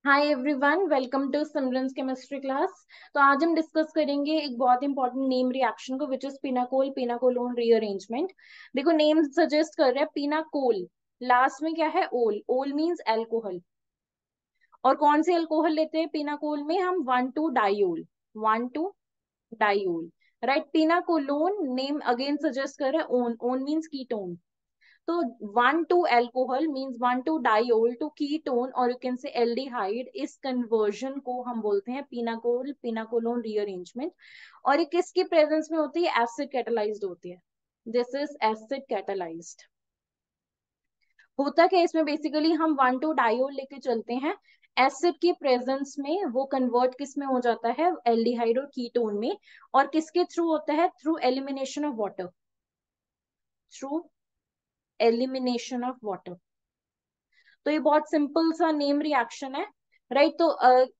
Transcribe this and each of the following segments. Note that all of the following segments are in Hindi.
Hi everyone, welcome to Simran's chemistry class. तो आज हम डिस्कस करेंगे एक बहुत इंपॉर्टेंट नेम रिएक्शन को, which is pinacol pinacolone rearrangement. देखो, नेम सजेस्ट कर रहा है पिनाकोल, लास्ट में क्या है? ओल। ओल मींस अल्कोहल। और कौन से अल्कोहल लेते हैं पिनाकोल में? हम 1,2-डाइओल। 1,2-डाइओल। राइट। पिनाकोलोन नेम अगेन सजेस्ट कर रहा है ओन। Own means ketone. तो 1,2 अल्कोहल मीन्स 1,2-डाइओल टू कीटोन, और यू कैन से एल्डिहाइड। इस कन्वर्जन को हम बोलते हैं पिनाकोल पिनाकोलोन रीअरेंजमेंट। और ये किसकी प्रेजेंस में होती है? एसिड कैटालाइज्ड होती है। This is acid catalysed. होता क्या है इसमें? बेसिकली हम 1,2-डाइओल लेके चलते हैं, एसिड की प्रेजेंस में वो कन्वर्ट किस में हो जाता है? एल्डिहाइड और कीटोन में। और किसके थ्रू होता है? Through elimination of water. Through elimination of water. तो ये बहुत सिंपल सा नेम रिएक्शन है। राइट। तो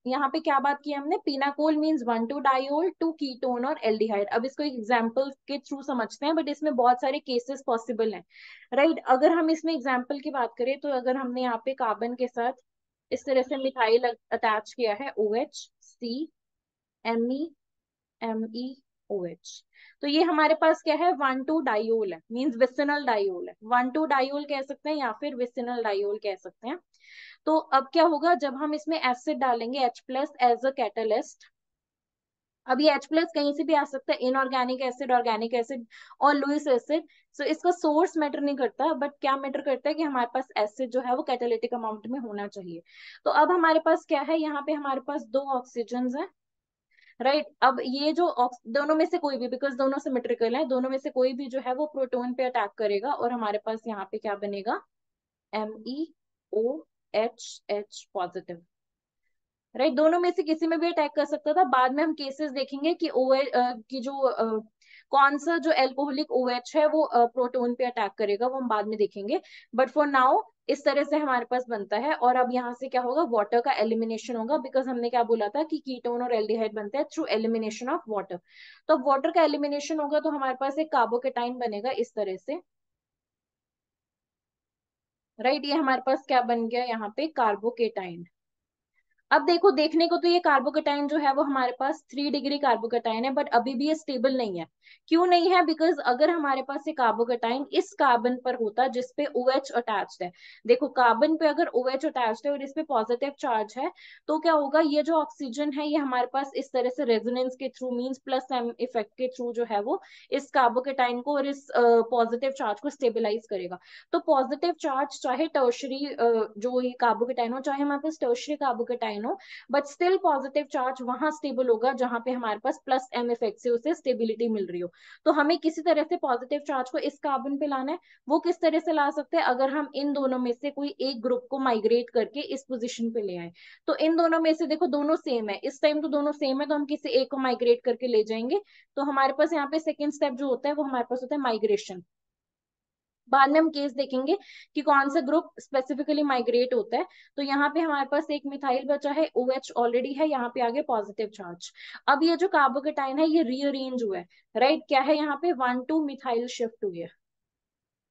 यहाँ पे क्या बात की हमने? पिनाकोल मींस 1,2-डाइओल टू कीटोन और एल्डिहाइड। अब इसको एक एग्जांपल के थ्रू समझते हैं, बट इसमें बहुत सारे केसेस पॉसिबल हैं। राइट। अगर हम इसमें एग्जांपल की बात करें, तो अगर हमने यहाँ पे कार्बन के साथ इस तरह से मिथाइल अटैच किया है, OH, CMe, MeOH, तो ये हमारे पास क्या है? 1,2-डाइओल है, मींस विसिनल डाइओल है। 1,2-डाइओल कह सकते हैं या फिर विसिनल डाइओल कह सकते हैं। तो अब क्या होगा जब हम इसमें एसिड डालेंगे H+ एज अ कैटलिस्ट? अब ये H+ कहीं से भी आ सकता है, इनऑर्गेनिक एसिड, ऑर्गेनिक एसिड और लुईस एसिड। सो इसका सोर्स मैटर नहीं करता, बट क्या मैटर करता है कि हमारे पास एसिड जो है वो कैटालिटिक अमाउंट में होना चाहिए। तो अब हमारे पास क्या है? यहाँ पे हमारे पास दो ऑक्सीजन है। राइट। अब ये जो दोनों में से कोई भी, बिकॉज दोनों सिमेट्रिकल है, दोनों में से कोई भी जो है वो प्रोटोन पे अटैक करेगा, और हमारे पास यहाँ पे क्या बनेगा? MeOH positive. राइट। दोनों में से किसी में भी अटैक कर सकता था। बाद में हम केसेस देखेंगे कि OH की जो कौन सा जो एल्कोहलिक OH है वो प्रोटोन पे अटैक करेगा, वो हम बाद में देखेंगे। बट फॉर नाउ इस तरह से हमारे पास बनता है। और अब यहाँ से क्या होगा? वाटर का एलिमिनेशन होगा, बिकॉज हमने क्या बोला था कि कीटोन और एल्डिहाइड बनते हैं थ्रू एलिमिनेशन ऑफ वाटर। तो वाटर का एलिमिनेशन होगा तो हमारे पास एक कार्बोकेटाइन बनेगा इस तरह से। राइट। ये हमारे पास क्या बन गया? यहाँ पे कार्बोकेटाइन। अब देखो, देखने को तो ये कार्बोकेटाइन जो है वो हमारे पास 3 डिग्री कार्बोकेटाइन है, बट अभी भी ये स्टेबल नहीं है। क्यों नहीं है? बिकॉज अगर हमारे पास ये कार्बोकेटाइन इस कार्बन पर होता जिसपे OH अटैच्ड है, देखो कार्बन पे अगर OH अटैच्ड है और इस पे पॉजिटिव चार्ज है, तो क्या होगा? ये जो ऑक्सीजन है ये हमारे पास इस तरह से रेजोनेंस के थ्रू, मींस +M इफेक्ट के थ्रू जो है वो इस कार्बोकेटाइन को और इस पॉजिटिव चार्ज को स्टेबलाइज करेगा। तो पॉजिटिव चार्ज चाहे टर्शरी जो ये कार्बोकेटाइन हो, चाहे हमारे पास टर्शरी कार्बोकेटाइन हो, बट स्टिल पॉजिटिव चार्ज वहां स्टेबल होगा जहां पे हमारे पास +M इफेक्ट से उसे स्टेबिलिटी मिल रही हो। तो हमें किसी तरह से पॉजिटिव चार्ज को इस कार्बन पे लाना है। वो किस तरह से ला सकते हैं? अगर हम इन दोनों में से कोई एक ग्रुप को माइग्रेट करके इस पोजीशन पे ले आए, तो इन दोनों में से देखो दोनों सेम है इस टाइम, तो दोनों सेम है, तो हम किसी एक को माइग्रेट करके ले जाएंगे। तो हमारे पास यहाँ पे सेकेंड स्टेप जो होता है वो हमारे पास होता है माइग्रेशन। बाद में हम केस देखेंगे कि कौन सा ग्रुप स्पेसिफिकली माइग्रेट होता है। तो यहाँ पे हमारे पास एक मिथाइल बचा है, OH ऑलरेडी है, यहाँ पे आगे पॉजिटिव चार्ज। अब ये जो कार्बोकेटाइन है ये रीअरेंज हुआ है। राइट। क्या है यहाँ पे? 1,2 मिथाइल शिफ्ट हुई है।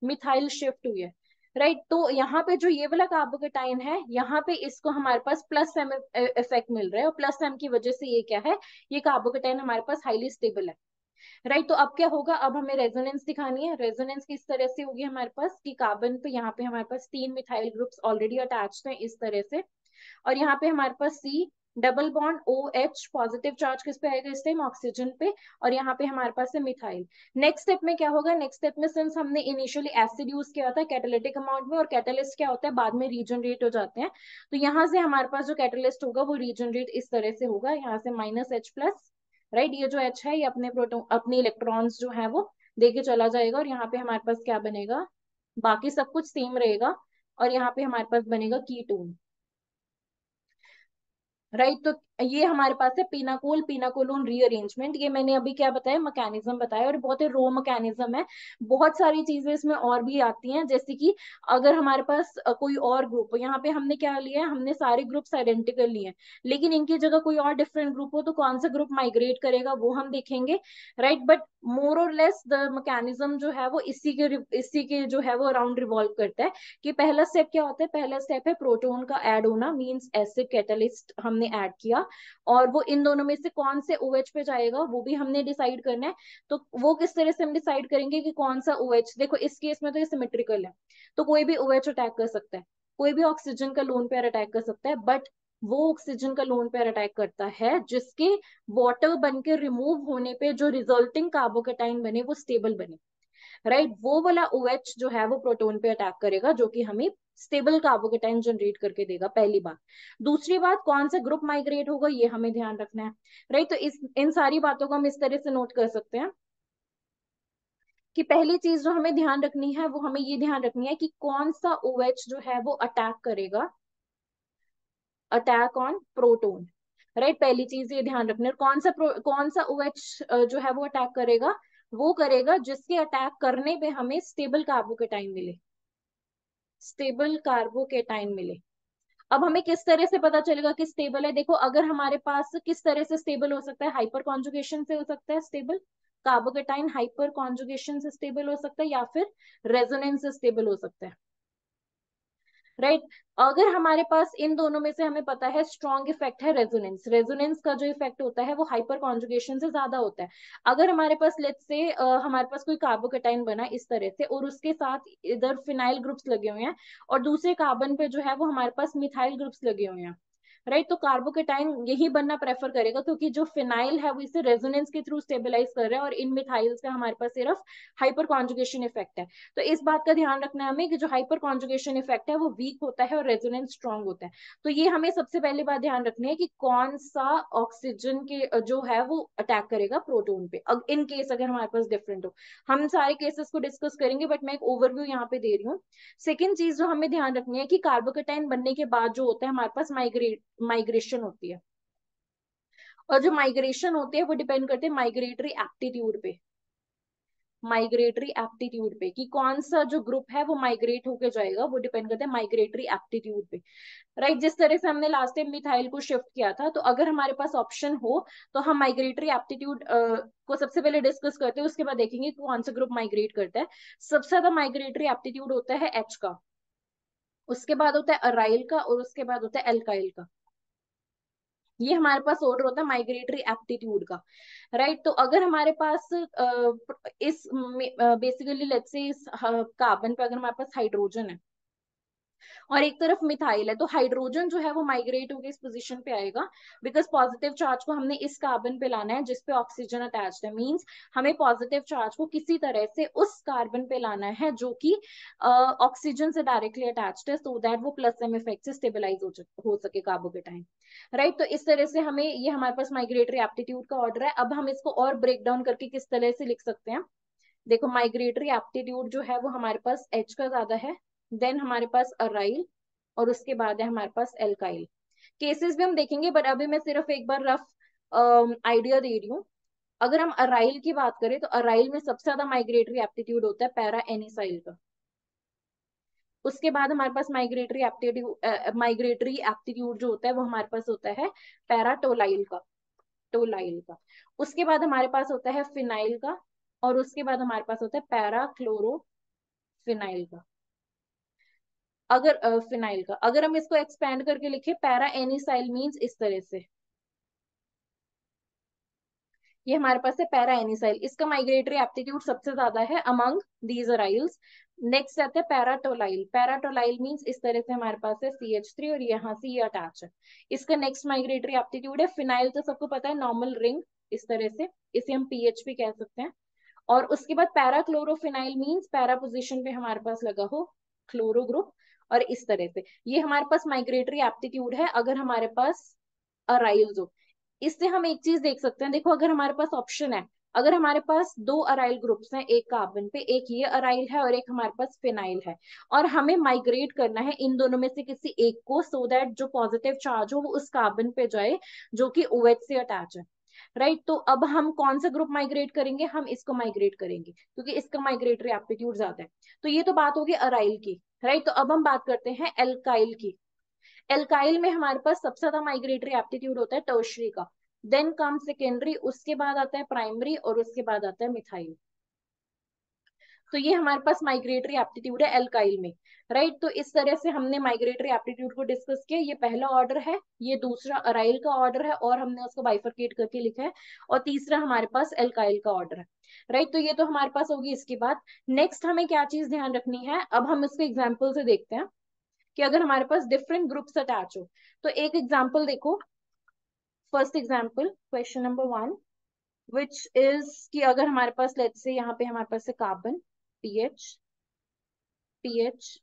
मिथाइल शिफ्ट हुई है। राइट। तो यहाँ पे जो ये वाला कार्बोकेटाइन है, यहाँ पे इसको हमारे पास +M इफेक्ट मिल रहा है, और +M की वजह से ये क्या है? ये कार्बोकेटाइन हमारे पास हाईली स्टेबल है। राइट। तो अब क्या होगा? अब हमें रेजोनेंस दिखानी है। रेजोनेंस किस तरह से होगी हमारे पास? कि कार्बन पे यहाँ पे हमारे पास 3 मिथाइल ग्रुप्स ऑलरेडी अटैच्ड हैं इस तरह से, और यहाँ पे हमारे पास C double bond OH positive charge किस पे आएगा इस टाइम? ऑक्सीजन पे। और यहाँ पे हमारे पास है मिथाइल। नेक्स्ट स्टेप में क्या होगा? नेक्स्ट स्टेप में सिंस हमने इनिशियली एसिड यूज किया था कैटालिटिक अमाउंट में, और कैटालिस्ट क्या होता है? बाद में रीजनरेट हो जाते हैं। तो यहाँ से हमारे पास जो कैटालिस्ट होगा वो रीजनरेट इस तरह से होगा, यहाँ से -H+। राइट। ये जो H है ये अपने प्रोटोन अपने इलेक्ट्रॉन्स जो है वो देके चला जाएगा, और यहाँ पे हमारे पास क्या बनेगा? बाकी सब कुछ सेम रहेगा, और यहाँ पे हमारे पास बनेगा कीटोन। राइट। तो ये हमारे पास है पिनाकोल पिनाकोलोन रीअरेंजमेंट। ये मैंने अभी क्या बताया, मैकेनिज्म बताया, और बहुत ही रो मैकेनिज्म है। बहुत सारी चीजें इसमें और भी आती हैं, जैसे कि अगर हमारे पास कोई और ग्रुप हो, यहाँ पे हमने क्या लिया है, हमने सारे ग्रुप्स आइडेंटिकल लिए हैं, लेकिन इनकी जगह कोई और डिफरेंट ग्रुप हो तो कौन सा ग्रुप माइग्रेट करेगा वो हम देखेंगे। राइट। बट मोर और लेस द मैकेनिज्म जो है वो इसी के जो है वो अराउंड रिवॉल्व करता है। कि पहला स्टेप क्या होता है, पहला स्टेप है प्रोटॉन का ऐड होना, मींस एसिड कैटलिस्ट हमने ऐड किया, और वो इन दोनों में से कौन से OH पे जाएगा वो भी हमने डिसाइड करना है। तो वो किस तरह से हम डिसाइड करेंगे कि कौन सा OH, देखो इस केस में तो ये सिमेट्रिकल है, तो कोई भी OH अटैक कर सकता है, कोई भी ऑक्सीजन का लोन पेयर अटैक कर सकता है, बट वो ऑक्सीजन का लोन पेयर अटैक करता है जिसके वाटर बन के रिमूव होने पे जो रिजल्टिंग कार्बोकेटाइन बने वो स्टेबल बने। राइट। वो वाला OH जो है वो प्रोटोन पे अटैक करेगा, जो कि हमें स्टेबल कार्बोकेटाइन जनरेट करके देगा, पहली बात। दूसरी बात, कौन सा ग्रुप माइग्रेट होगा ये हमें ध्यान रखना है। राइट। तो इस इन सारी बातों को हम इस तरह से नोट कर सकते हैं कि पहली चीज जो हमें ध्यान रखनी है वो हमें ये ध्यान रखनी है कि कौन सा OH जो है वो अटैक करेगा, अटैक ऑन प्रोटोन। राइट। पहली चीज ये ध्यान रखना है, कौन सा OH जो है वो अटैक करेगा, वो करेगा जिसके अटैक करने पे हमें स्टेबल कार्बोकेटाइन मिले, स्टेबल कार्बोकेटाइन मिले। अब हमें किस तरह से पता चलेगा कि स्टेबल है, देखो अगर हमारे पास किस तरह से स्टेबल हो सकता है, हाइपर कॉन्जुगेशन से हो सकता है स्टेबल कार्बोकेटाइन, हाइपर कॉन्जुगेशन से स्टेबल हो सकता है, या फिर रेजोनेंस से स्टेबल हो सकता है। राइट। अगर हमारे पास इन दोनों में से हमें पता है स्ट्रॉन्ग इफेक्ट है रेजोनेंस, रेजोनेंस का जो इफेक्ट होता है वो हाइपर कॉन्जुगेशन से ज्यादा होता है। अगर हमारे पास लेट्स से हमारे पास कोई कार्बोकेटाइन बना इस तरह से, और उसके साथ इधर फिनाइल ग्रुप्स लगे हुए हैं, और दूसरे कार्बन पे जो है वो हमारे पास मिथाइल ग्रुप्स लगे हुए हैं, राइट। तो कार्बोकेटाइन यही बनना प्रेफर करेगा, क्योंकि जो फिनाइल है वो इसे रेजोनेंस के थ्रू स्टेबलाइज कर रहा है, और इन मिथाइल्स का हमारे पास सिर्फ हाइपर कॉन्जुगेशन इफेक्ट है। तो इस बात का ध्यान रखना है हमें कि जो हाइपर कॉन्जुगेशन इफेक्ट है वो वीक होता है और रेजोनेंस स्ट्रांग होता है। तो ये हमें सबसे पहली बात ध्यान रखनी है कि कौन सा ऑक्सीजन के जो है वो अटैक करेगा प्रोटोन पे, इन केस अगर हमारे पास डिफरेंट हो। हम सारे केसेस को डिस्कस करेंगे, बट मैं एक ओवरव्यू यहाँ पे दे रही हूँ। सेकेंड चीज जो हमें ध्यान रखनी है कि कार्बोकेटाइन बनने के बाद जो होता है हमारे पास माइग्रेशन होती है, और जो माइग्रेशन होती है वो डिपेंड करते हैं माइग्रेटरी एप्टीट्यूड पे, माइग्रेटरी एप्टीट्यूड पे कि कौन सा जो ग्रुप है वो माइग्रेट होके जाएगा, वो डिपेंड करता है माइग्रेटरी एप्टीट्यूड पे। राइट। जिस तरह से हमने लास्ट टाइम मिथाइल को शिफ्ट किया था, तो अगर हमारे पास ऑप्शन हो तो हम माइग्रेटरी एप्टीट्यूड को सबसे पहले डिस्कस करते हैं, उसके बाद देखेंगे कि कौन सा ग्रुप माइग्रेट करता है। सबसे ज्यादा माइग्रेटरी एप्टीट्यूड होता है H का, उसके बाद होता है अराइल का, और उसके बाद होता है एल्काइल का। ये हमारे पास ऑर्डर होता है माइग्रेटरी एप्टीट्यूड का। राइट। तो अगर हमारे पास इस बेसिकली लेट्स से इस कार्बन पे अगर हमारे पास हाइड्रोजन है और एक तरफ मिथाइल है, तो हाइड्रोजन जो है वो माइग्रेट होकर इस पोजीशन पे आएगा, बिकॉज पॉजिटिव चार्ज को हमने इस कार्बन पे लाना है जिसपे ऑक्सीजन अटैच्ड है। मींस हमें पॉजिटिव चार्ज को किसी तरह से उस कार्बन पे लाना है जो कि ऑक्सीजन से डायरेक्टली अटैच्ड है, सो दैट वो प्लस एम इफेक्ट से स्टेबलाइज हो सके कार्बोकेटाइन। राइट। तो इस तरह से हमें ये हमारे पास माइग्रेटरी एप्टीट्यूड का ऑर्डर है। अब हम इसको और ब्रेक डाउन करके किस तरह से लिख सकते हैं, देखो माइग्रेटरी एप्टीट्यूड जो है वो हमारे पास H का ज्यादा है, देन हमारे पास अराइल, और उसके बाद है हमारे पास एल्काइल। केसेस भी हम देखेंगे, बट अभी मैं सिर्फ एक बार रफ आइडिया दे रही हूँ। अगर हम अराइल की बात करें तो अराइल में सबसे ज्यादा माइग्रेटरी एप्टीट्यूड होता है पैरा एनिसाइल का। उसके बाद हमारे पास माइग्रेटरी एप्टीट्यूड जो होता है वो हमारे पास होता है पैरा टोलाइल का, टोलाइल का। उसके बाद हमारे पास होता है फिनाइल का, और उसके बाद हमारे पास होता है पैरा क्लोरो फिनाइल का। अगर फिनाइल का अगर हम इसको एक्सपेंड करके लिखे, पैरा एनिसाइल मींस इस तरह से, ये हमारे पास है पैरा एनिसाइल, इसका माइग्रेटरी एप्टीट्यूड सबसे ज्यादा है अमंग दीज अराइल्स। नेक्स्ट आता है पैराटोलाइल, पैराटोलाइल मींस इस तरह से हमारे पास है CH3 और यहाँ से ये अटैच है। इसका नेक्स्ट माइग्रेटरी एप्टीट्यूड है फिनाइल, तो सबको पता है नॉर्मल रिंग इस तरह से, इसे हम PH भी कह सकते हैं। और उसके बाद para chlorophenyl means para position पे हमारे पास लगा हो क्लोरो ग्रुप, और इस तरह से ये हमारे पास माइग्रेटरी एप्टीट्यूड है अगर हमारे पास अराइल्स हो। इससे हम एक चीज देख सकते हैं, देखो अगर हमारे पास ऑप्शन है अगर हमारे पास दो अराइल ग्रुप्स हैं एक कार्बन पे, एक ये अराइल है और एक हमारे पास फिनाइल है, और हमें माइग्रेट करना है इन दोनों में से किसी एक को, सो दैट जो पॉजिटिव चार्ज हो वो उस कार्बन पे जाए जो कि OH से अटैच है, राइट। तो अब हम कौन सा ग्रुप माइग्रेट करेंगे, हम इसको माइग्रेट करेंगे क्योंकि इसका माइग्रेटरी एप्टीट्यूड ज्यादा है। तो ये तो बात होगी अराइल की, राइट। तो अब हम बात करते हैं एल्काइल की। एल्काइल में हमारे पास सबसे ज्यादा माइग्रेटरी एप्टीट्यूड होता है टर्शरी का, देन कम सेकेंडरी, उसके बाद आता है प्राइमरी और उसके बाद आता है मिथाइल। तो ये हमारे पास माइग्रेटरी एप्टीट्यूड है एल्काइल में, राइट। तो इस तरह से हमने माइग्रेटरी एप्टीट्यूड को डिस्कस किया। ये पहला ऑर्डर है, ये दूसरा अराइल का ऑर्डर है और हमने उसको बाइफरकेट करके लिखा है, और तीसरा हमारे पास एल्काइल का ऑर्डर है, राइट। तो ये तो हमारे पास होगी। इसके बाद नेक्स्ट हमें क्या चीज ध्यान रखनी है, अब हम इसको एग्जाम्पल से देखते हैं कि अगर हमारे पास डिफरेंट ग्रुप्स अटैच हो। तो एक एग्जाम्पल देखो, first example question number 1, which is कि अगर हमारे पास लेट्स से यहाँ पे हमारे पास है carbon pH, pH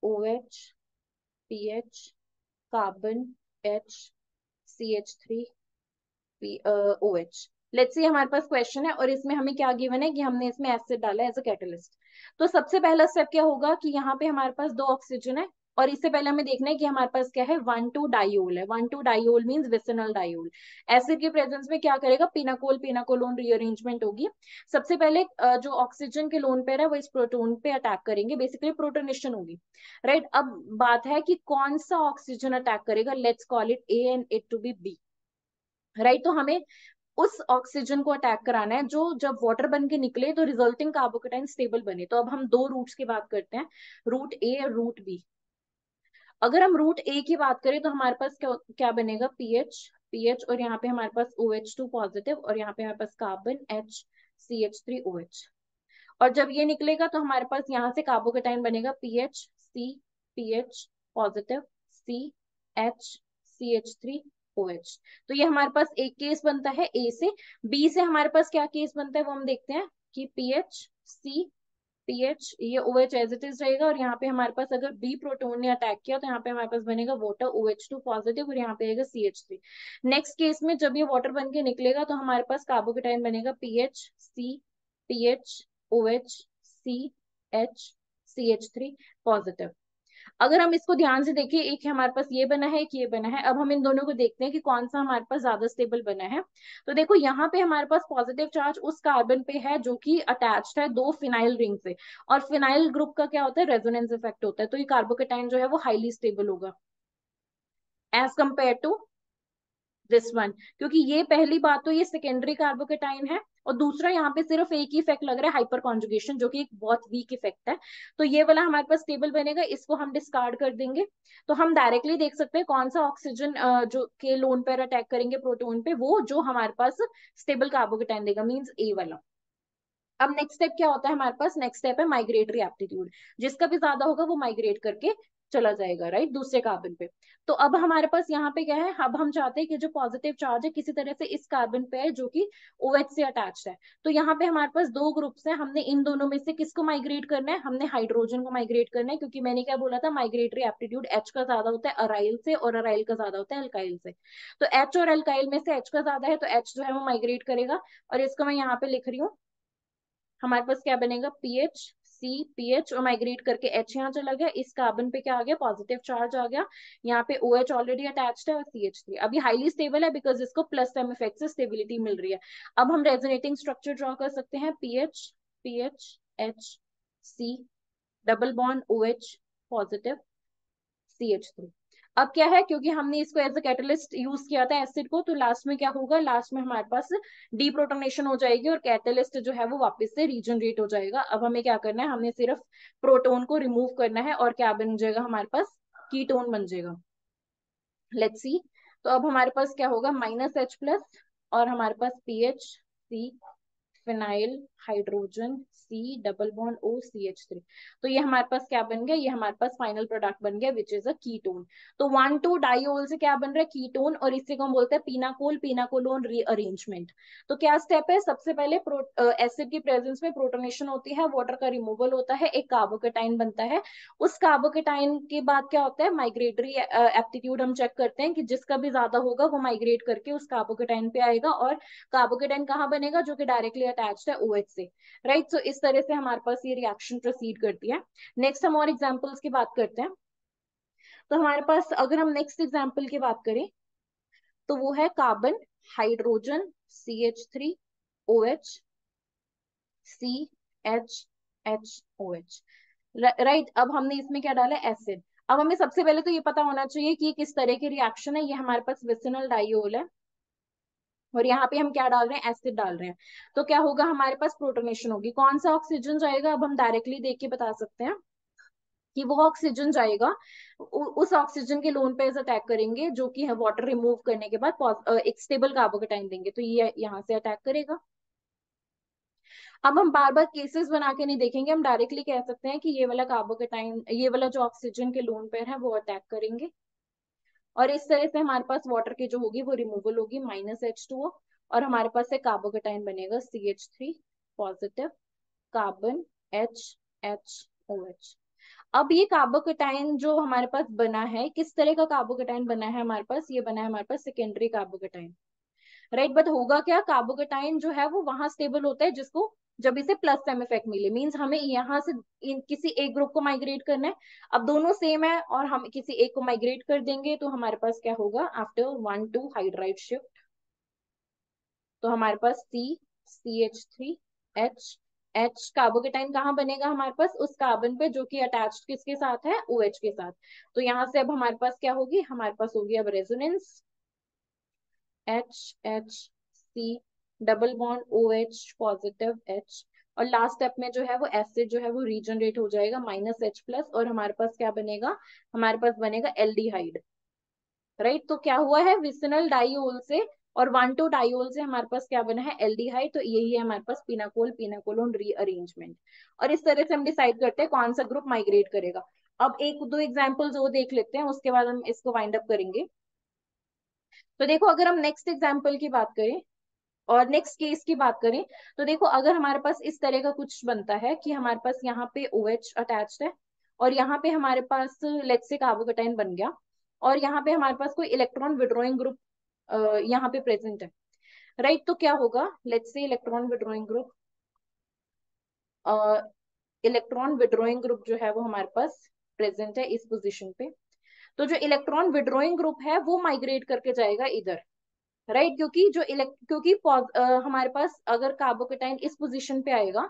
OH, pH carbon H, CH3 OH। Let's say हमारे पास क्वेश्चन है और इसमें हमें क्या गिवन है कि हमने इसमें एसिड डाला एज अ कैटलिस्ट। तो सबसे पहला स्टेप क्या होगा कि यहाँ पे हमारे पास दो ऑक्सीजन है, और इससे पहले हमें देखना है कि हमारे पास क्या है, 1,2 डाइओल है। 1,2 diol means vicinal diol. Acid के प्रेजेंस में क्या करेगा, पिनाकोल पिनाकोलोन रीअरेंजमेंट होगी। सबसे पहले जो ऑक्सीजन के लोन पेयर है वो इस प्रोटोन पे अटैक करेंगे, बेसिकली प्रोटोनेशन होगी, राइट। अब बात है कि कौन सा ऑक्सीजन अटैक करेगा, let's call it A and it to be B, right. तो हमें उस ऑक्सीजन को अटैक कराना है जो जब वाटर बन के निकले तो रिजल्टिंग कार्बोकेटाइन स्टेबल बने। तो अब हम दो रूट्स की बात करते हैं, रूट ए और रूट बी। अगर हम रूट ए की बात करें तो हमारे पास क्या क्या बनेगा, पीएच, पीएच और यहाँ पे हमारे पास OH2 पॉजिटिव और यहाँ पे हमारे पास कार्बन H, CH3 OH। और जब ये निकलेगा तो हमारे पास यहाँ से कार्बोकेटाइन बनेगा पीएच सी, पीएच पॉजिटिव सी, एच, CH3 OH। तो ये हमारे पास एक केस बनता है ए से। बी से हमारे पास क्या केस बनता है वो हम देखते हैं कि पीएच सी, पीएच ये OH एज इट इज रहेगा, और यहाँ पे हमारे पास अगर बी प्रोटोन ने अटैक किया तो यहाँ पे हमारे पास बनेगा वाटर OH2 पॉजिटिव और यहाँ पे आएगा CH3। नेक्स्ट केस में जब ये वाटर बन के निकलेगा तो हमारे पास कार्बोकेटाइन बनेगा Ph C, Ph OH C, H, CH3 positive. अगर हम इसको ध्यान से देखें, एक हमारे पास ये बना है, एक ये बना है। अब हम इन दोनों को देखते हैं कि कौन सा हमारे पास ज्यादा स्टेबल बना है। तो देखो यहाँ पे हमारे पास पॉजिटिव चार्ज उस कार्बन पे है जो कि अटैच्ड है दो फिनाइल रिंग से, और फिनाइल ग्रुप का क्या होता है, रेजोनेंस इफेक्ट होता है। तो ये कार्बोकेटाइन जो है वो हाईली स्टेबल होगा as compared to this one, क्योंकि ये पहली बात तो ये सेकेंडरी कार्बोकेटाइन है, और दूसरा यहाँ पे सिर्फ एक ही इफेक्ट लग रहा है, हाइपर कॉन्जुगेशन, जो कि एक बहुत वीक इफेक्ट है। तो ये वाला हमारे पास स्टेबल बनेगा, इसको हम डिस्कार्ड कर देंगे। तो हम डायरेक्टली देख सकते हैं कौन सा ऑक्सीजन जो के लोन पर अटैक करेंगे प्रोटोन पे, वो जो हमारे पास स्टेबल कार्बोकेटाइन देगा, मीन्स ए वाला। अब नेक्स्ट स्टेप क्या होता है हमारे पास, नेक्स्ट स्टेप है माइग्रेटरी एप्टीट्यूड। जिसका भी ज्यादा होगा वो माइग्रेट करके चला जाएगा, राइट, दूसरे कार्बन पे। तो अब हमारे पास यहाँ पे क्या है, अब हम चाहते हैं कि जो पॉजिटिव चार्ज है किसी तरह से इस कार्बन पे है जो कि OH से अटैच्ड है। तो यहाँ पे हमारे पास दो ग्रुप्स हैं, हमने इन दोनों में से किसको माइग्रेट करना है, हमने हाइड्रोजन को माइग्रेट करना है, क्योंकि मैंने क्या बोला था, माइग्रेटरी एप्टीट्यूड H का ज्यादा होता है अराइल से और अराइल का ज्यादा होता है अल्काइल से। तो H और अल्काइल में से H का ज्यादा है, तो H जो है वो माइग्रेट करेगा। और इसको मैं यहाँ पे लिख रही हूँ, हमारे पास क्या बनेगा, पीएच सी, पीएच और माइग्रेट करके H यहाँ चला गया, इस कार्बन पे क्या आ गया, पॉजिटिव चार्ज आ गया। यहाँ पे OH ऑलरेडी अटैच्ड है और CH3 अभी हाईली स्टेबल है बिकॉज इसको प्लस एम इफेक्ट से स्टेबिलिटी मिल रही है। अब हम रेजोनेटिंग स्ट्रक्चर ड्रॉ कर सकते हैं, pH, pH H C, double bond OH positive CH3। अब क्या है, क्योंकि हमने इसको एज अ कैटलिस्ट यूज किया था एसिड को, तो लास्ट में क्या होगा, लास्ट में हमारे पास डीप्रोटोनेशन हो जाएगी और कैटलिस्ट जो है वो वापस से रीजनरेट हो जाएगा। अब हमें क्या करना है, हमें सिर्फ प्रोटोन को रिमूव करना है और क्या बन जाएगा हमारे पास, कीटोन बन जाएगा। Let's see. तो अब हमारे पास क्या होगा, -H प्लस और हमारे पास Ph C, phenyl hydrogen C double bond O CH3। तो ये हमारे पास क्या बन गया, ये हमारे पास फाइनल प्रोडक्ट बन गया विच इज अ कीटोन। तो 1,2 डाइओल से क्या बन रहा है, कीटोन, और इसी को हम बोलते हैं पिनाकोल, पिनाकोलोन रीअरेंजमेंट। तो क्या स्टेप है, सबसे पहले एसिड की प्रेजेंस में प्रोटोनेशन होती है, वाटर का रिमूवल होता है, एक कार्बोकेटाइन बनता है। उस कार्बोकेटाइन के बाद क्या होता है, माइग्रेटरी एप्टीट्यूड हम चेक करते हैं कि जिसका भी ज्यादा होगा वो माइग्रेट करके उस कार्बोकेटाइन पे आएगा, और कार्बोकेटाइन कहाँ बनेगा, जो कि डायरेक्टली अटैच्ड है OH से। राइट, सो इस तरह से हमारे पास ये रिएक्शन प्रोसीड करती है। नेक्स्ट हम और एग्जांपल्स की बात करते हैं। तो हमारे पास अगर हम नेक्स्ट एग्जांपल की बात करें तो वो है carbon, hydrogen CH3 OH CHHOH। Right, अब हमने इसमें क्या डाला, एसिड। अब हमें सबसे पहले तो ये पता होना चाहिए कि ये किस तरह की रिएक्शन है। ये हमारे पास विसिनल डाइओल है, और यहाँ पे हम क्या डाल रहे हैं, एसिड डाल रहे हैं। तो क्या होगा, हमारे पास प्रोटोनेशन होगी। कौन सा ऑक्सीजन जाएगा, अब हम डायरेक्टली देख के बता सकते हैं कि वो ऑक्सीजन जाएगा, उस ऑक्सीजन के लोन पेयर्स अटैक करेंगे, जो कि वाटर रिमूव करने के बाद एक स्टेबल कार्बोकेटाइन देंगे, तो ये यहाँ से अटैक करेगा। अब हम बार बार केसेस बना के नहीं देखेंगे, हम डायरेक्टली कह सकते हैं कि ये वाला कार्बोकेटाइन, ये वाला जो ऑक्सीजन के लोन पेयर है वो अटैक करेंगे, और इस तरह से हमारे पास वाटर की जो होगी वो रिमूवल होगी, -H2O, और हमारे पास एक कार्बोकेटाइन बनेगा CH3 पॉजिटिव कार्बन HHOH। अब ये कार्बोकेटाइन जो हमारे पास बना है, किस तरह का कार्बोकेटाइन बना है हमारे पास, ये बना है हमारे पास सेकेंडरी कार्बोकेटाइन। राइट, बट होगा क्या, कार्बोकेटाइन जो है वो वहां स्टेबल होता है जिसको, जब इसे प्लस एम इफेक्ट मिले, मींस हमें यहाँ से किसी एक ग्रुप को माइग्रेट करना है। अब दोनों सेम है और हम किसी एक को माइग्रेट कर देंगे, तो हमारे पास क्या होगा, आफ्टर 1,2 हाइड्राइड शिफ्ट, तो हमारे पास CH3H कार्बोकेटाइन कहाँ बनेगा, हमारे पास उस कार्बन पे जो कि अटैच्ड किसके साथ है, OH के साथ। तो यहाँ से अब हमारे पास क्या होगी, हमारे पास होगी अब resonance, HHC double bond OH positive H, और लास्ट स्टेप में जो है वो एसिड जो है वो रीजनरेट हो जाएगा -H+, और हमारे पास क्या बनेगा, हमारे पास बनेगा एल्डिहाइड। राइट, तो क्या हुआ है, विसिनल डाइओल से और 1,2 डाइओल से हमारे पास क्या बना है, एल्डिहाइड। तो यही है हमारे पास पिनाकोल, पिनाकोलोन रीअरेंजमेंट। और इस तरह से हम डिसाइड करते हैं कौन सा ग्रुप माइग्रेट करेगा। अब एक दो एग्जाम्पल्स वो देख लेते हैं, उसके बाद हम इसको वाइंड अप करेंगे। तो देखो, अगर हम नेक्स्ट एग्जाम्पल की बात करें और नेक्स्ट केस की बात करें, तो देखो अगर हमारे पास इस तरह का कुछ बनता है कि हमारे पास यहाँ पे OH अटैच्ड है, और यहाँ पे हमारे पास लेट्स से कार्बोकेटाइन बन गया, और यहाँ पे हमारे पास कोई इलेक्ट्रॉन विड्रॉइंग ग्रुप यहाँ पे प्रेजेंट है। राइट, तो क्या होगा, let's say electron withdrawing group जो है वो हमारे पास प्रेजेंट है इस पोजीशन पे। तो जो इलेक्ट्रॉन विड्रॉइंग ग्रुप है वो माइग्रेट करके जाएगा इधर। राइट, क्योंकि हमारे पास अगर कार्बोकेटाइन इस पोजीशन पे आएगा,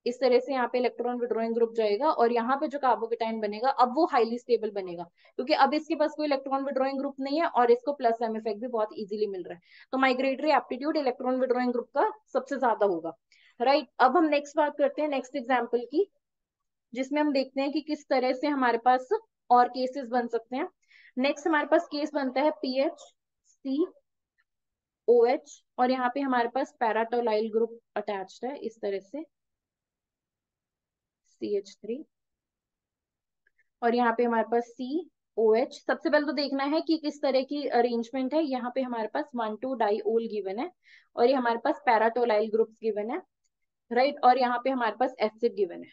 इस तरह से यहाँ पे इलेक्ट्रॉन विड्रॉइंग ग्रुप जाएगा, और यहाँ पे जो कार्बोकेटाइन बनेगा अब वो हाईली स्टेबल बनेगा, क्योंकि अब इसके पास कोई इलेक्ट्रॉन विड्रॉइंग ग्रुप नहीं है और इसको प्लस एम इफेक्ट भी बहुत इजीली मिल रहा है। तो migratory aptitude electron withdrawing group का सबसे ज्यादा होगा। राइट, अब हम नेक्स्ट बात करते हैं नेक्स्ट एग्जाम्पल की, जिसमें हम देखते हैं कि किस तरह से हमारे पास और केसेस बन सकते हैं। नेक्स्ट हमारे पास केस बनता है PHCOH, और यहाँ पे हमारे पास पैराटोलाइल ग्रुप अटैच्ड है इस तरह से CH3, और यहाँ पे हमारे पास COH। सबसे पहले तो देखना है कि किस तरह की अरेंजमेंट है। यहाँ पे हमारे पास 1,2 डाइओल गिवन है, और ये हमारे पास पैराटोलाइल ग्रुप्स गिवन है। राइट, और यहाँ पे हमारे पास एसिड गिवन है।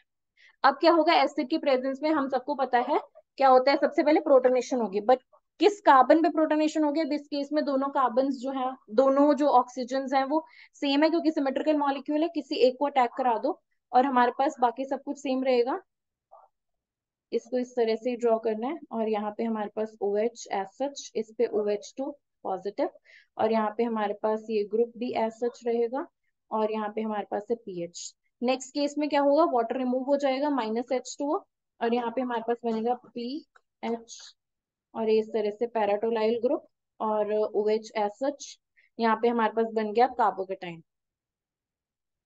अब क्या होगा, एसिड की प्रेजेंस में हम सबको पता है क्या होता है, सबसे पहले प्रोटोनेशन होगी, बट किस कार्बन पे प्रोटोनेशन हो गया, इस केस में दोनों कार्बन जो है, दोनों जो ऑक्सीजन है वो सेम है, क्योंकि सिमेट्रिकल मॉलिक्यूल है, किसी एक को अटैक करा दो और हमारे पास बाकी सब कुछ सेम रहेगा। इसको इस तरह से ड्रॉ करना है, और यहाँ पे हमारे पास OH एज सच, इस पे OH2 पॉजिटिव, और यहाँ पे हमारे पास ये ग्रुप भी एज सच रहेगा, और यहाँ पे हमारे पास है PH। नेक्स्ट केस में क्या होगा, वाटर रिमूव हो जाएगा -H2O, और यहाँ पे हमारे पास बनेगा PH, और इस तरह से पैराटोलाइल ग्रुप और OH एज सच। यहाँ पे हमारे पास बन गया कार्बोकेटाइन।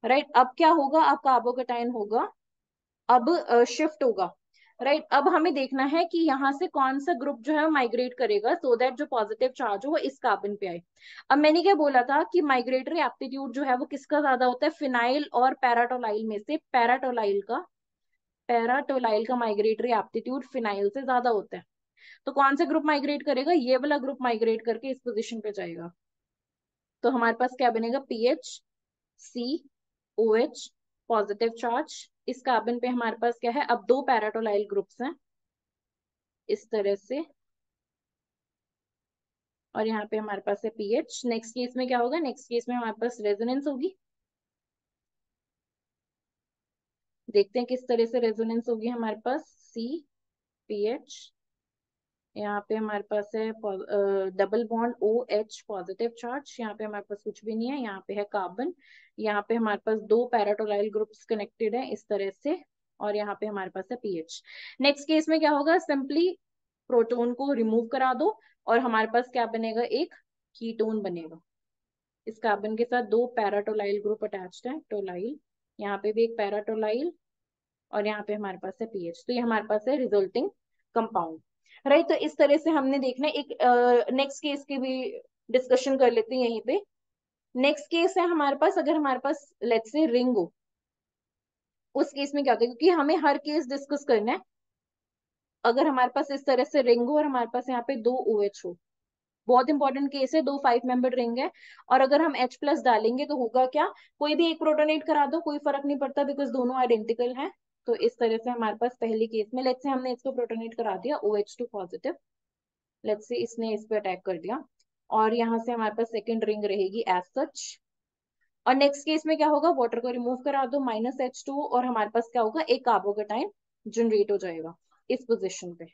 राइट, अब क्या होगा, अब कार्बोकेटाइन होगा, अब शिफ्ट होगा। राइट। अब हमें देखना है कि यहाँ से कौन सा ग्रुप जो है माइग्रेट करेगा सो दैट जो पॉजिटिव चार्ज हो वो इस कार्बन पे आए। अब मैंने क्या बोला था कि माइग्रेटरी एप्टीट्यूड जो है वो किसका ज्यादा होता है, फिनाइल और पैराटोलाइल में से पैराटोलाइल का माइग्रेटरी एप्टीट्यूड फिनाइल से ज्यादा होता है। तो कौन सा ग्रुप माइग्रेट करेगा, ये वाला ग्रुप माइग्रेट करके इस पोजीशन पे जाएगा। तो हमारे पास क्या बनेगा, पीएच सी ओ एच पॉजिटिव चार्ज। इस कार्बन पे हमारे पास क्या है, अब दो पैराटोलाइल ग्रुप्स हैं इस तरह से, और यहाँ पे हमारे पास है पीएच। नेक्स्ट केस में क्या होगा, नेक्स्ट केस में हमारे पास रेजोनेंस होगी। देखते हैं किस तरह से रेजोनेंस होगी हमारे पास। सी पीएच, यहाँ पे हमारे पास है double bond O H positive charge, यहाँ पे हमारे पास कुछ भी नहीं है, यहाँ पे है कार्बन। यहाँ पे हमारे पास दो पैराटोलाइल ग्रुप्स कनेक्टेड है इस तरह से, और यहाँ पे हमारे पास है पीएच। नेक्स्ट केस में क्या होगा, सिंपली प्रोटोन को रिमूव करा दो और हमारे पास क्या बनेगा, एक कीटोन बनेगा। इस कार्बन के साथ दो पैराटोलाइल ग्रुप अटैच्ड है, टोलाइल, यहाँ पे भी एक पैराटोलाइल, और यहाँ पे हमारे पास है पीएच। तो ये हमारे पास है रिजल्टिंग कंपाउंड। राइट, तो इस तरह से हमने देखना है। एक नेक्स्ट केस की भी डिस्कशन कर लेते हैं यहीं पे। नेक्स्ट केस है हमारे पास, अगर हमारे पास लेट्स से रिंग हो, उस केस में क्या होता है, क्योंकि हमें हर केस डिस्कस करना है। अगर हमारे पास इस तरह से रिंग हो और हमारे पास यहाँ पे दो ओ एच हो, बहुत इंपॉर्टेंट केस है, दो 5 मेंबर रिंग है, और अगर हम H प्लस डालेंगे तो होगा क्या, कोई भी एक प्रोटोनेट करा दो, कोई फर्क नहीं पड़ता बिकॉज दोनों आइडेंटिकल हैं। तो इस तरह से हमारे पास पहले केस में लेट्स से हमने इसको प्रोटोनेट करा दिया OH2 पॉजिटिव, लेट्स से इसने इस पे अटैक कर दिया, और यहाँ से हमारे पास सेकेंड रिंग रहेगी एज सच। और नेक्स्ट केस में क्या होगा, वाटर को रिमूव करा दो -H2, और हमारे पास क्या होगा, एक कार्बोकेटाइन जनरेट हो जाएगा इस पोजिशन पे।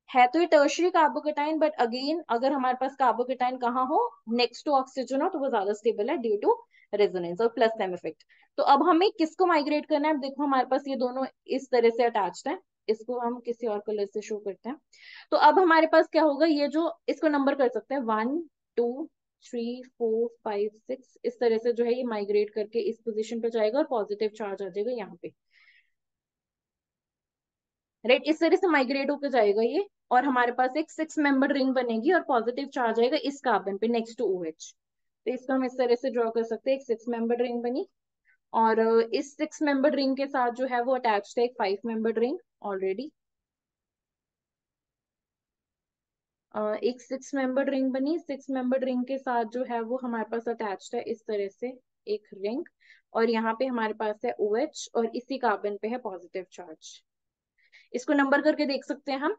है तो ये टर्शियरी कार्बोकेटाइन, बट अगेन अगर हमारे पास कार्बोकेटाइन कहाँ हो, नेक्स्ट टू ऑक्सीजन हो, तो वो ज्यादा स्टेबल है ड्यू टू रेजोनेंस और प्लस सेम इफेक्ट। तो अब हमें किसको माइग्रेट करना है, अब देखो हमारे पास ये दोनों इस तरह से अटैच्ड है, इसको हम किसी और कलर से शो करते हैं। तो अब हमारे पास क्या होगा, ये जो इसको नंबर कर सकते हैं 1 2 3 4 5 6, इस तरह से जो है ये माइग्रेट करके इस पोजिशन पे जाएगा और पॉजिटिव चार्ज आ जाएगा यहाँ पे। राइट, इस तरह से माइग्रेट होकर जाएगा ये, और हमारे पास एक 6 मेंबर रिंग बनेगी और पॉजिटिव चार्ज आएगा इस कार्बन पे नेक्स्ट टू OH। तो इसको हम इस तरह से ड्रॉ कर सकते हैं, एक 6 मेंबर रिंग बनी, और इस 6 मेंबर रिंग के साथ जो है वो अटैच्ड है एक 5 मेंबर रिंग ऑलरेडी। एक 6 मेंबर रिंग बनी, 6 मेंबर रिंग के साथ जो है वो हमारे पास अटैच्ड है इस तरह से एक रिंग, और यहाँ पे हमारे पास है OH और इसी कार्बन पे है पॉजिटिव चार्ज। इसको नंबर करके देख सकते हैं हम।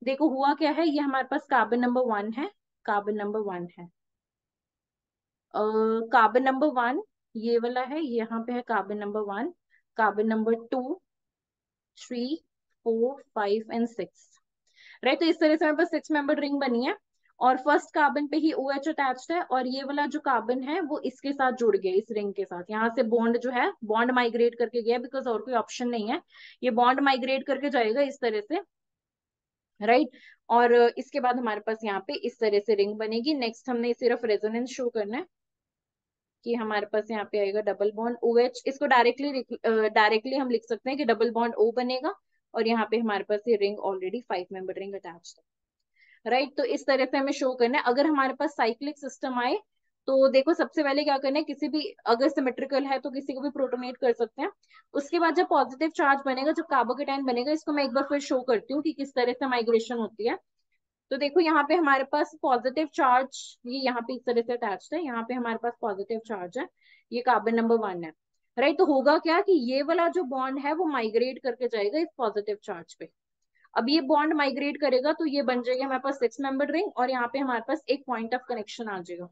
देखो हुआ क्या है, ये हमारे पास कार्बन नंबर 1 है, कार्बन नंबर 1 है, कार्बन नंबर 1 ये वाला है, यहाँ पे है carbon number 1, carbon number 2 3 4 5 and 6। Right, तो इस तरह से हमारे पास 6 मेंबर रिंग बनी है, और फर्स्ट कार्बन पे ही OH अटैच्ड है, और ये वाला जो कार्बन है वो इसके साथ जुड़ गया इस रिंग के साथ, यहाँ से बॉन्ड जो है बॉन्ड माइग्रेट करके गया बिकॉज और कोई ऑप्शन नहीं है, ये बॉन्ड माइग्रेट करके जाएगा इस तरह से। राइट, और इसके बाद हमारे पास यहाँ पे इस तरह से रिंग बनेगी। नेक्स्ट हमने सिर्फ रेजोनेंस शो करना है कि हमारे पास यहाँ पे आएगा डबल बॉन्ड OH, इसको डायरेक्टली हम लिख सकते हैं कि डबल बॉन्ड O बनेगा, और यहाँ पे हमारे पास ये ring already 5 member ring attached है। राइट, तो इस तरह से हमें शो करना है। अगर हमारे पास साइक्लिक सिस्टम आए तो देखो सबसे पहले क्या करना है, किसी भी अगर सिमेट्रिकल है तो किसी को भी प्रोटोनेट कर सकते हैं। उसके बाद जब पॉजिटिव चार्ज बनेगा, जब कार्बोकेटाइन बनेगा, इसको मैं एक बार फिर शो करती हूँ कि किस तरह से माइग्रेशन होती है। तो देखो यहाँ पे हमारे पास पॉजिटिव चार्ज, ये यहाँ पे इस तरह से अटैच्ड है, यहाँ पे हमारे पास पॉजिटिव चार्ज है, ये कार्बन नंबर 1 है। राइट, तो होगा क्या कि ये वाला जो बॉन्ड है वो माइग्रेट करके जाएगा इस पॉजिटिव चार्ज पे। अब ये बॉन्ड माइग्रेट करेगा तो ये बन जाएगा हमारे पास 6 मेंबर रिंग, और यहाँ पे हमारे पास एक पॉइंट ऑफ कनेक्शन आ जाएगा।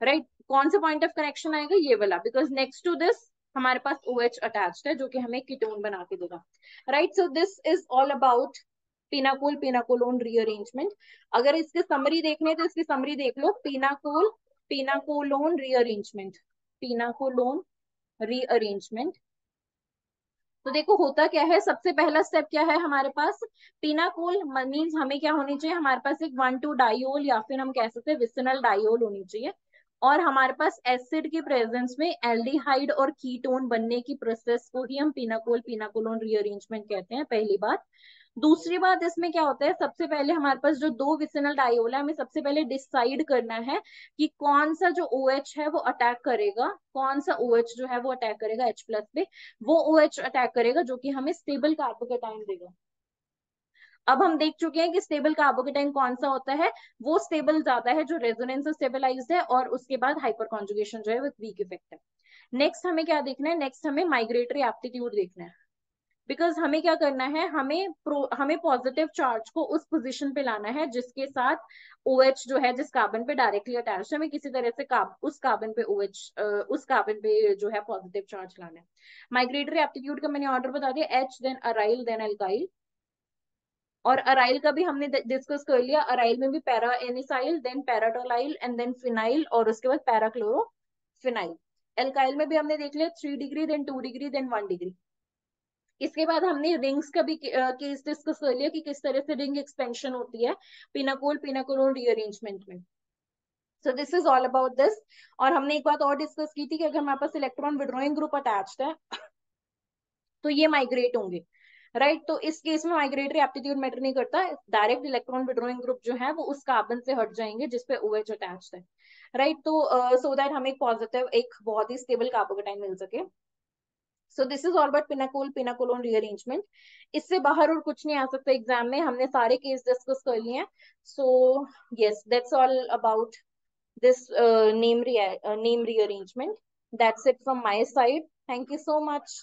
राइट, कौन सा पॉइंट ऑफ कनेक्शन आएगा, ये वाला, बिकॉज नेक्स्ट टू दिस हमारे पास OH अटैच्ड है जो कि हमें कीटोन बना के देगा। Right, so this is all about pinacol pinacolone rearrangement. अगर इसके समरी देखने तो इसकी समरी देख लो, पिनाकोलोन रीअरेंजमेंट, पिनाकोलोन रीअरेंजमेंट। तो देखो होता क्या है, सबसे पहला स्टेप क्या है हमारे पास, पिनाकोल मीन्स हमें क्या होनी चाहिए, हमारे पास एक 1,2 डाइओल या फिर हम कह सकते हैं विसिनल डाइओल होनी चाहिए। और हमारे पास एसिड के प्रेजेंस में एल्डिहाइड और कीटोन बनने की प्रोसेस को ही हम पिनाकोल पिनाकोलोन रीअरेंजमेंट कहते हैं, पहली बात। दूसरी बात, इसमें क्या होता है, सबसे पहले हमारे पास जो दो विसिनल डायोल है, हमें सबसे पहले डिसाइड करना है कि कौन सा जो OH है वो अटैक करेगा, कौन सा OH जो है वो अटैक करेगा H प्लस पे, वो OH अटैक करेगा जो कि हमें स्टेबल कार्बोकेटाइन देगा। अब हम देख चुके हैं कि स्टेबल कार्बोकेटाइन कौन सा होता है, वो स्टेबल ज्यादा है, जो रेजोनेंस से स्टेबलाइज्ड है, और उसके बाद हाइपर कॉन्जुगेशन जो है वो वीक इफेक्ट है। नेक्स्ट हमें क्या देखना है, नेक्स्ट हमें माइग्रेटरी एप्टीट्यूड देखना है। बिकॉज हमें क्या करना है, हमें पॉजिटिव चार्ज को उस पोजीशन पे लाना है जिसके साथ OH जो है, जिस कार्बन पे डायरेक्टली अटैच है, हमें किसी तरह से उस कार्बन पे OH, उस कार्बन पे जो है पॉजिटिव चार्ज लाना है। माइग्रेटरी एप्टीट्यूड का मैंने ऑर्डर बता दिया, H then aryl then alkyl. और अराइल का भी हमने डिस्कस कर लिया, अराइल में भी para anisyl then paratolyl and then phenyl और उसके बाद पैराक्लोरोफिनाइल। एल्काइल में भी हमने देख लिया 3 degree then 2 degree then 1 degree. इसके बाद हमने रिंग्स का भी केस डिस्कस कर लिया कि किस तरह से रिंग एक्सपेंशन होती है पिनाकोल पिनाकोलोन रीअरेंजमेंट में। सो this is all about this. और हमने एक बात और डिस्कस की थी कि अगर हमारे पास इलेक्ट्रॉन विड्रॉइंग ग्रुप अटैच्ड है तो ये माइग्रेट होंगे, राइट। तो इस केस में माइग्रेटरी एप्टीट्यूड मैटर नहीं करता, डायरेक्ट इलेक्ट्रॉन विड्रॉइंग ग्रुप जो है वो उस कार्बन से हट जाएंगे जिसपे OH अटैच्ड है, राइट। तो सो दैट हमें एक पॉजिटिव, एक बहुत ही स्टेबल कार्बोकेटाइन मिल सके। So this is all about pinacol pinacolone rearrangement. इससे बाहर और कुछ नहीं आ सकता एग्जाम में, हमने सारे केस डिस्कस कर लिए हैं। So yes, that's all about this name rearrangement. That's it from my side. Thank you so much.